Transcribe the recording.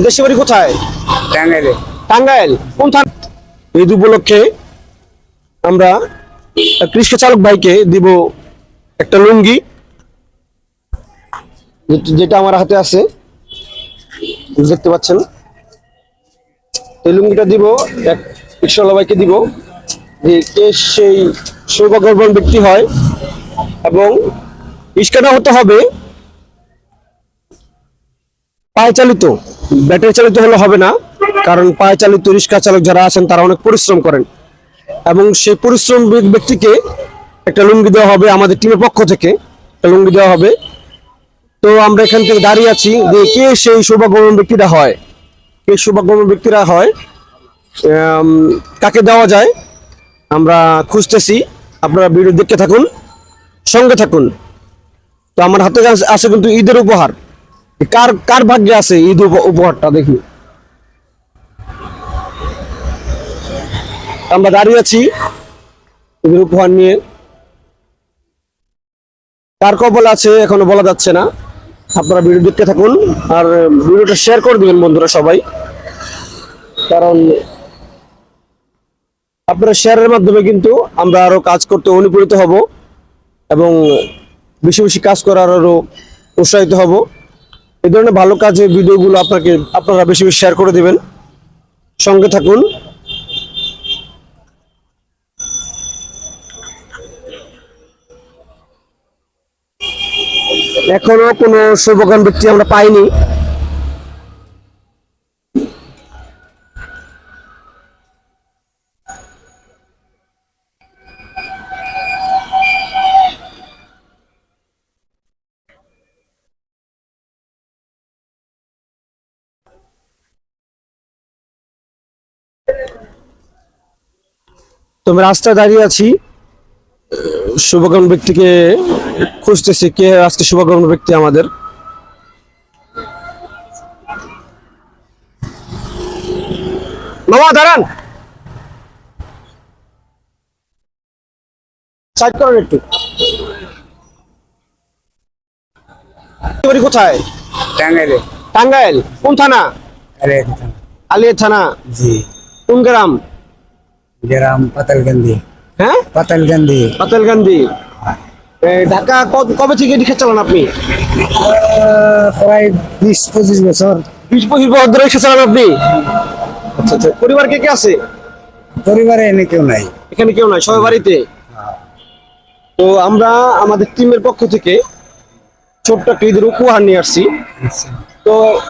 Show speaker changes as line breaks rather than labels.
দেশের বাড়ি কোথায়?
টাঙ্গাইলে।
টাঙ্গাইল। কোন থানা? ঈদ উপলক্ষে আমরা রিক্সা চালক ভাইকে দিব একটা লুঙ্গি, যেটা আমার হাতে আছে, দেখতে পাচ্ছেন। এই লুঙ্গিটা দিব এক রিক্সাওয়ালা ভাইকে দিব, যে কে সেই সৌভাগ্যবান ব্যক্তি হয়। এবং রিক্সাটা হতে হবে পায়ে চালিত, ব্যাটারি চালিত হলে হবে না, কারণ পায়ে চালিত রিক্সা চালক যারা আছেন তারা অনেক পরিশ্রম করেন, এবং সেই পরিশ্রম ব্যক্তিকে একটা লুঙ্গি দেওয়া হবে, আমাদের টিমের পক্ষ থেকে একটা লুঙ্গি দেওয়া হবে। তো আমরা এখান থেকে দাঁড়িয়ে আছি যে কে সেই সৌভাগ্যবান ব্যক্তিরা হয়, কে সৌভাগ্যবান ব্যক্তিরা হয়, কাকে দেওয়া যায় আমরা খুঁজতেছি। আপনারা ভিডিও দেখতে থাকুন, সঙ্গে থাকুন। তো আমার হাতে আছে কিন্তু ঈদের উপহার। কার কার ভাগ্যে আছে ঈদ উপহারটা দেখি। আমরা দাঁড়িয়ে আছি ঈদের উপহার নিয়ে, কার কপালে আছে এখনো বলা যাচ্ছে না। আপনারা ভিডিও দেখতে থাকুন আর ভিডিওটা শেয়ার করে দিবেন বন্ধুরা সবাই, কারণ আপনারা শেয়ারের মাধ্যমে কিন্তু আমরা আরো কাজ করতে অনুপ্রাণিত হব এবং বেশি বেশি কাজ করার আরো উৎসাহিত হব। এই ধরনের ভালো কাজের ভিডিওগুলো আপনারা বেশি বেশি শেয়ার করে দিবেন, সঙ্গে থাকুন। এখনো কোনো সৌভাগ্যবান ব্যক্তি আমরা পাইনি। তো আমি রাস্তায় দাঁড়িয়ে আছি, সৌভাগ্যবান ব্যক্তিকে খুঁজতেছি, কে আজকে সৌভাগ্যবান ব্যক্তি আমাদের। মামা দাঁড়ান, সাইড করেন একটু। বাড়ি কোথায়?
টাঙ্গাইলে।
টাঙ্গাইল। কোন থানা?
আলিয়া থানা।
আলিয়া থানা।
জি।
কোন গ্রাম?
গ্রাম পাতালকান্দি।
হ্যাঁ,
পাতালকান্দি।
পাতালকান্দি। ঢাকা কবে থেকে রিক্সা চালান আপনি?
প্রায় 20-25 বছর।
20-25 বছর ধরে রিক্সা চালান আপনি? আচ্ছা আচ্ছা। পরিবার কে কে আছে?
পরিবারে এনে কেউ নাই।
এখানে কেউ নাই, সবাই বাড়িতে। তো আমরা আমাদের টিমের পক্ষ থেকে ছোট্ট একটা ঈদের উপহার নিয়ে আসছি। তো